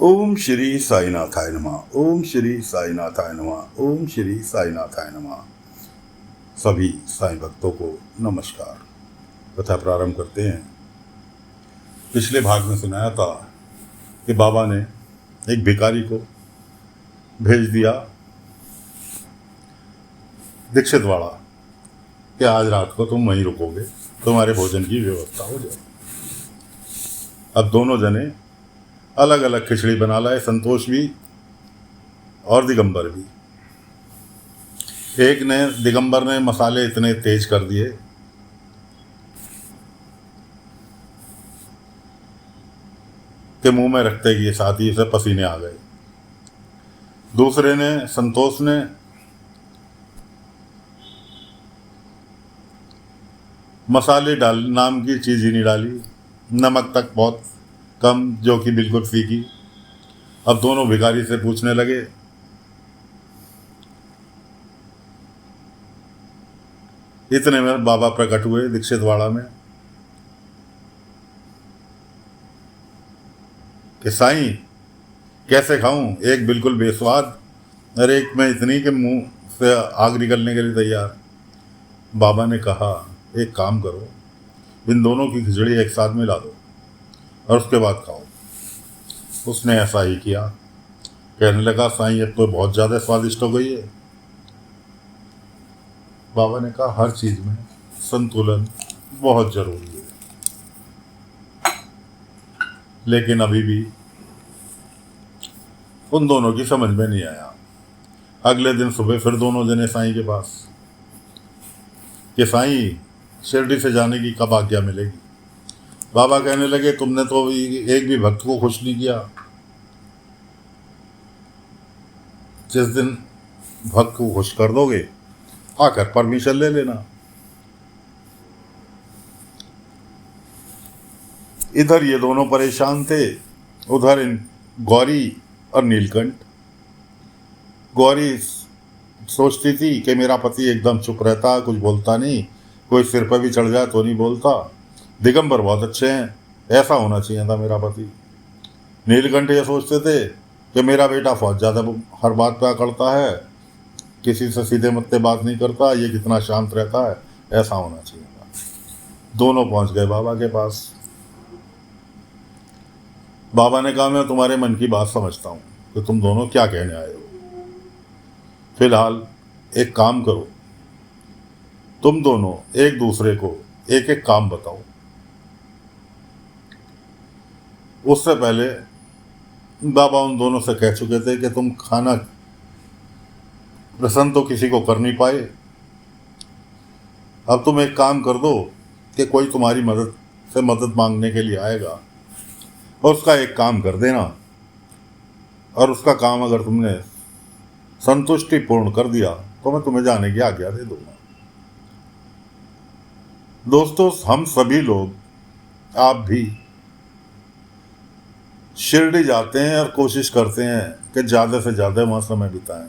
ओम श्री साईनाथाय नमः। ओम श्री साईनाथाय नमः। ओम श्री साईनाथाय नमः। सभी साईं भक्तों को नमस्कार। कथा प्रारंभ करते हैं। पिछले भाग में सुनाया था कि बाबा ने एक भिखारी को भेज दिया दीक्षितवाड़ा कि आज रात को तुम वहीं रुकोगे, तुम्हारे भोजन की व्यवस्था हो जाए। अब दोनों जने अलग अलग खिचड़ी बना लाए, संतोष भी और दिगंबर भी। दिगंबर ने मसाले इतने तेज कर दिए कि मुंह में रखते ही साथ ही से पसीने आ गए। दूसरे ने, संतोष ने, मसाले डाल नाम की चीज़ ही नहीं डाली, नमक तक बहुत कम, जो कि बिल्कुल फीकी। अब दोनों भिखारी से पूछने लगे, इतने में बाबा प्रकट हुए दीक्षितवाड़ा में कि साईं कैसे खाऊं, एक बिल्कुल बेस्वाद और एक में इतनी के मुंह से आग निकलने के लिए तैयार। बाबा ने कहा, एक काम करो, इन दोनों की खिचड़ी एक साथ मिला दो और उसके बाद खाओ। उसने ऐसा ही किया। कहने लगा, साईं अब तो बहुत ज़्यादा स्वादिष्ट हो गई है। बाबा ने कहा, हर चीज़ में संतुलन बहुत ज़रूरी है। लेकिन अभी भी उन दोनों की समझ में नहीं आया। अगले दिन सुबह फिर दोनों जने साईं के पास कि साईं शिरडी से जाने की कब आज्ञा मिलेगी। बाबा कहने लगे, तुमने तो एक भी भक्त को खुश नहीं किया। जिस दिन भक्त को खुश कर दोगे आकर परमिशन ले लेना। इधर ये दोनों परेशान थे, उधर इन गौरी और नीलकंठ। गौरी सोचती थी कि मेरा पति एकदम चुप रहता, कुछ बोलता नहीं, कोई सिर पर भी चढ़ जाए तो नहीं बोलता। दिगंबर बहुत अच्छे हैं, ऐसा होना चाहिए था मेरा पति। नीलकंठ ये सोचते थे कि मेरा बेटा बहुत ज़्यादा हर बात पे अकड़ता है, किसी से सीधे मत्ते बात नहीं करता, ये कितना शांत रहता है, ऐसा होना चाहिए था। दोनों पहुंच गए बाबा के पास। बाबा ने कहा, मैं तुम्हारे मन की बात समझता हूँ कि तुम दोनों क्या कहने आए हो। फिलहाल एक काम करो, तुम दोनों एक दूसरे को एक एक काम बताओ। उससे पहले बाबा उन दोनों से कह चुके थे कि तुम खाना प्रसन्न तो किसी को कर नहीं पाए। अब तुम एक काम कर दो कि कोई तुम्हारी मदद मांगने के लिए आएगा और उसका एक काम कर देना, और उसका काम अगर तुमने संतुष्टि पूर्ण कर दिया तो मैं तुम्हें जाने की आज्ञा दे दूंगा। दोस्तों, हम सभी लोग, आप भी शिरडी जाते हैं और कोशिश करते हैं कि ज़्यादा से ज़्यादा वहाँ समय बिताएं,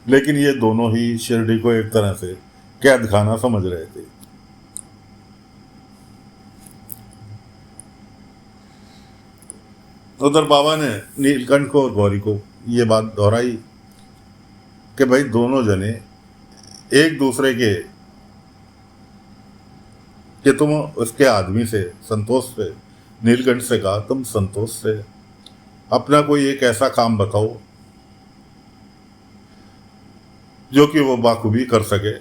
लेकिन ये दोनों ही शिरडी को एक तरह से कैद खाना समझ रहे थे। उधर बाबा ने नीलकंठ को और गौरी को ये बात दोहराई कि भाई दोनों जने एक दूसरे कि तुम उसके आदमी से, संतोष से, नीलकंठ से कहा, तुम संतोष से अपना कोई एक ऐसा काम बताओ जो कि वो बाखूबी कर सके।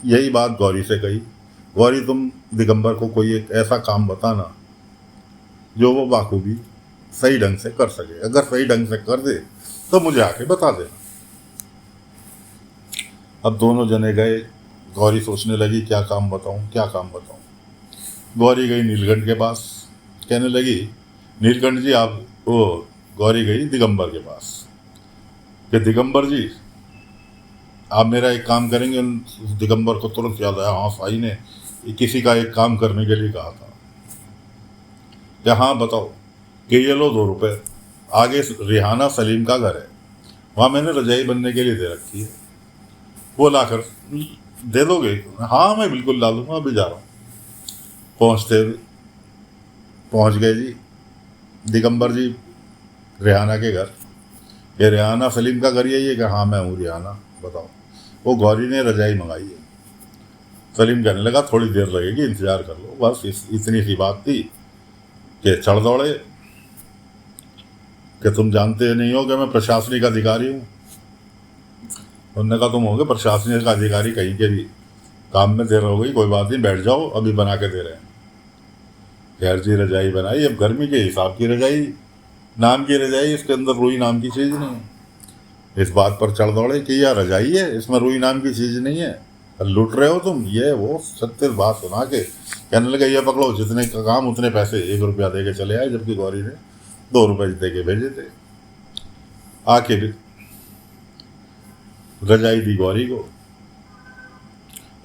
यही बात गौरी से कही, गौरी तुम दिगंबर को कोई एक ऐसा काम बताना जो वो बाखूबी सही ढंग से कर सके। अगर सही ढंग से कर दे तो मुझे आके बता देना। अब दोनों जने गए। गौरी सोचने लगी, क्या काम बताऊं, क्या काम बताऊं। गौरी गई नीलकंठ के पास, कहने लगी, नीलकंठ जी आप, वो गौरी गई दिगंबर के पास कि दिगंबर जी आप मेरा एक काम करेंगे। दिगंबर को तुरंत याद आया, हाँ साईं ने किसी का एक काम करने के लिए कहा था। क्या, हाँ बताओ। कि ये लो 2 रुपये, आगे रिहाना सलीम का घर है, वहाँ मैंने रजाई बनने के लिए दे रखी है, वो लाकर दे दोगे? हाँ मैं बिल्कुल ला दूंगा, अभी जा रहा हूँ। पहुँच गए जी दिगंबर जी रेहाना के घर। ये रेहाना सलीम का घर यही है? कि हाँ मैं हूँ रेहाना, बताओ। वो गौरी ने रजाई मंगाई है। सलीम कहने लगा थोड़ी देर लगेगी, इंतजार कर लो। बस इतनी सी बात थी कि चढ़ दौड़े कि तुम जानते नहीं हो कि मैं प्रशासनिक अधिकारी हूँ। उन्होंने कहा तुम होगे प्रशासनिक अधिकारी कहीं के भी, काम में देर हो गई, कोई बात नहीं, बैठ जाओ, अभी बना के दे रहे हैं। खैर जी रजाई बनाई। अब गर्मी के हिसाब की रजाई, नाम की रजाई, इसके अंदर रुई नाम की चीज़ नहीं है। इस बात पर चढ़ दौड़े कि यह रजाई है, इसमें रुई नाम की चीज़ नहीं है, लूट रहे हो तुम। ये वो सत्य बात सुना के कहने लगे ये पकड़ो, जितने का काम उतने पैसे, 1 रुपया दे के चले आए, जबकि गौरी ने 2 रुपये दे के भेजे थे। आखिर रजाई दी गौरी को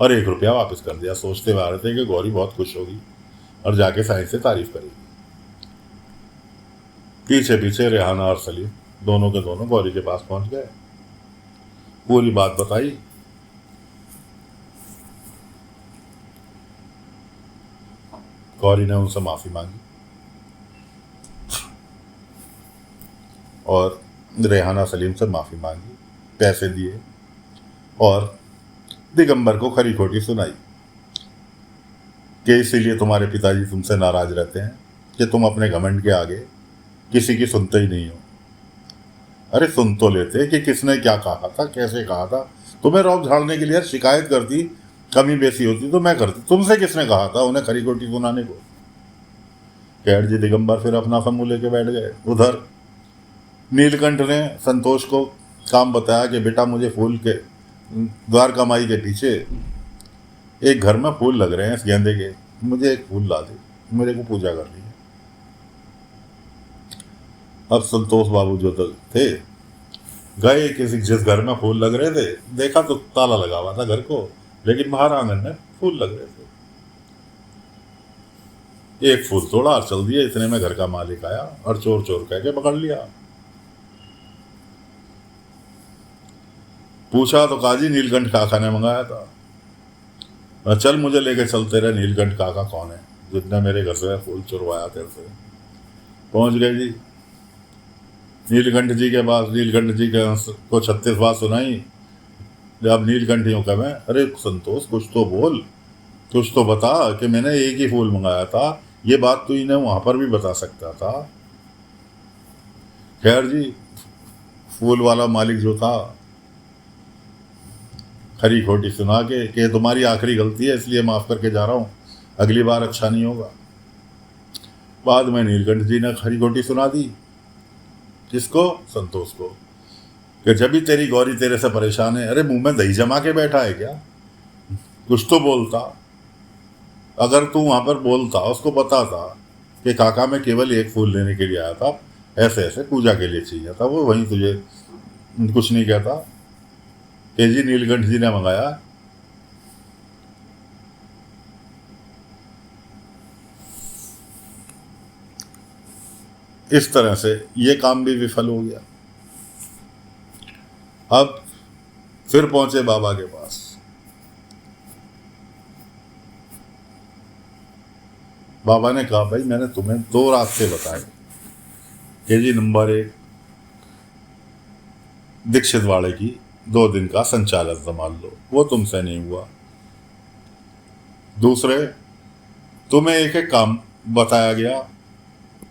और 1 रुपया वापस कर दिया। सोचते हुए आ रहे थे कि गौरी बहुत खुश होगी और जाके साईं से तारीफ करेगी। पीछे पीछे रेहाना और सलीम दोनों के दोनों गौरी के पास पहुंच गए, पूरी बात बताई। गौरी ने उनसे माफी मांगी और रेहाना सलीम से माफी मांगी, पैसे दिए और दिगंबर को खरी खोटी सुनाई कि इसीलिए तुम्हारे पिताजी तुमसे नाराज रहते हैं कि तुम अपने घमंड के आगे किसी की सुनते ही नहीं हो। अरे सुन तो लेते कि किसने क्या कहा था, कैसे कहा था। तुम्हें रौब झाड़ने के लिए शिकायत करती, कमी बेसी होती तो मैं करती, तुमसे किसने कहा था उन्हें खरी खोटी सुनाने को। खैर जी दिगंबर फिर अपना समूह लेके बैठ गए। उधर नीलकंठ ने संतोष को काम बताया कि बेटा मुझे फूल के द्वारका माई के पीछे एक घर में फूल लग रहे हैं इस गेंदे के, मुझे एक फूल ला दे, मेरे को पूजा करनी है। अब संतोष बाबू जो थे गए किसी जिस घर में फूल लग रहे थे, देखा तो ताला लगा हुआ था घर को, लेकिन बाहर आंगन में फूल लग रहे थे। एक फूल तोड़ा और चल दिया। इतने में घर का मालिक आया और चोर चोर कह के पकड़ लिया। पूछा तो काजी नीलकंठ काका ने मंगाया था। चल मुझे लेके चलते रहे, नीलकंठ काका कौन है जिसने मेरे घर से फूल चुरवाया तेरे से। पहुंच गए जी नीलकंठ जी के पास। नीलकंठ जी को 36 बात सुनाई। जब नीलकंठियों का मैं, अरे संतोष कुछ तो बोल, कुछ तो बता कि मैंने एक ही फूल मंगाया था, ये बात तो इन्हें वहां पर भी बता सकता था। खैर जी फूल वाला मालिक जो था खरी खोटी सुना के कि तुम्हारी आखिरी गलती है इसलिए माफ करके जा रहा हूँ, अगली बार अच्छा नहीं होगा। बाद में नीलकंठ जी ने खरी खोटी सुना दी। किसको? संतोष को, कि जब भी तेरी गौरी तेरे से परेशान है। अरे मुंह में दही जमा के बैठा है क्या? कुछ तो बोलता। अगर तू वहां पर बोलता, उसको पता था कि काका मैं केवल एक फूल लेने के लिए आया था, ऐसे ऐसे पूजा के लिए चाहिए था, वो वहीं तुझे कुछ नहीं कहता कि जी नीलकंठ जी ने मंगाया। इस तरह से ये काम भी विफल हो गया। अब फिर पहुंचे बाबा के पास। बाबा ने कहा भाई मैंने तुम्हें 2 रास्ते बताए कि जी नंबर 1 दीक्षित वाड़े की 2 दिन का संचालन संभाल लो, वो तुमसे नहीं हुआ। दूसरे तुम्हें एक एक काम बताया गया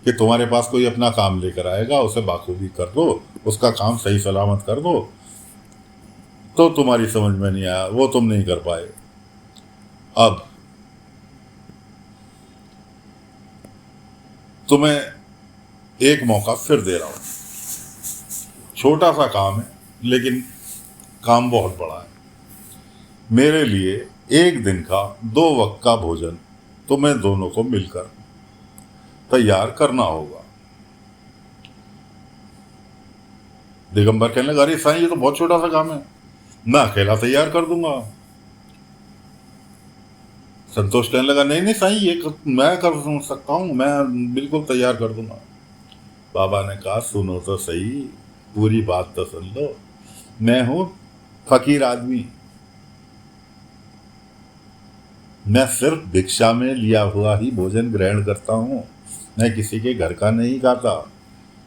कि तुम्हारे पास कोई अपना काम लेकर आएगा, उसे बाखूबी कर दो, उसका काम सही सलामत कर दो। तो तुम्हारी समझ में नहीं आया, वो तुम नहीं कर पाए। अब तुम्हें एक मौका फिर दे रहा हूं। छोटा सा काम है लेकिन काम बहुत बड़ा है। मेरे लिए 1 दिन का 2 वक्त का भोजन तुम्हें दोनों को मिलकर तैयार करना होगा। दिगंबर कहने लगा अरे साईं ये तो बहुत छोटा सा काम है, मैं अकेला तैयार कर दूंगा। संतोष कहने लगा नहीं नहीं साईं ये मैं कर सकता हूँ, मैं बिल्कुल तैयार कर दूंगा। बाबा ने कहा सुनो तो सही, पूरी बात तो सुन लो। मैं हूं फकीर आदमी, मैं सिर्फ भिक्षा में लिया हुआ ही भोजन ग्रहण करता हूँ, मैं किसी के घर का नहीं खाता।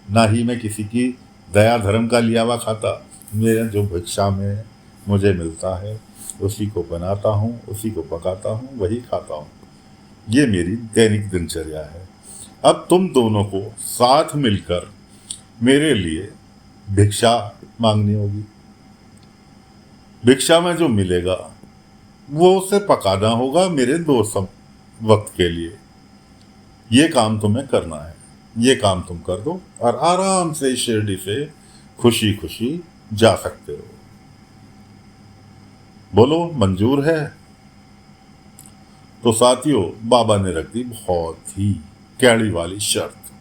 ना ही मैं किसी की दया धर्म का लिया हुआ खाता। मेरा जो भिक्षा में मुझे मिलता है उसी को बनाता हूँ, उसी को पकाता हूँ, वही खाता हूँ। ये मेरी दैनिक दिनचर्या है। अब तुम दोनों को साथ मिलकर मेरे लिए भिक्षा मांगनी होगी। भिक्षा में जो मिलेगा वो उसे पकाना होगा मेरे वक्त के लिए। ये काम तुम्हें करना है, ये काम तुम कर दो और आराम से शिरडी से खुशी खुशी जा सकते हो। बोलो मंजूर है? तो साथियों, बाबा ने रख दी बहुत ही कैड़ी वाली शर्त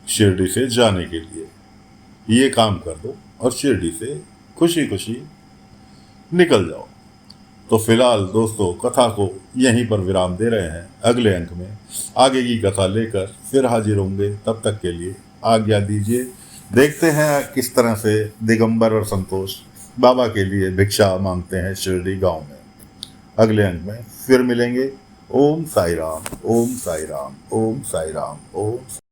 शिरडी से जाने के लिए। ये काम कर दो और शिरडी से खुशी खुशी निकल जाओ। तो फिलहाल दोस्तों, कथा को यहीं पर विराम दे रहे हैं। अगले अंक में आगे की कथा लेकर फिर हाजिर होंगे। तब तक के लिए आज्ञा दीजिए। देखते हैं किस तरह से दिगंबर और संतोष बाबा के लिए भिक्षा मांगते हैं शिरडी गांव में। अगले अंक में फिर मिलेंगे। ओम साई राम, ओम साई राम, ओम साई राम, ओम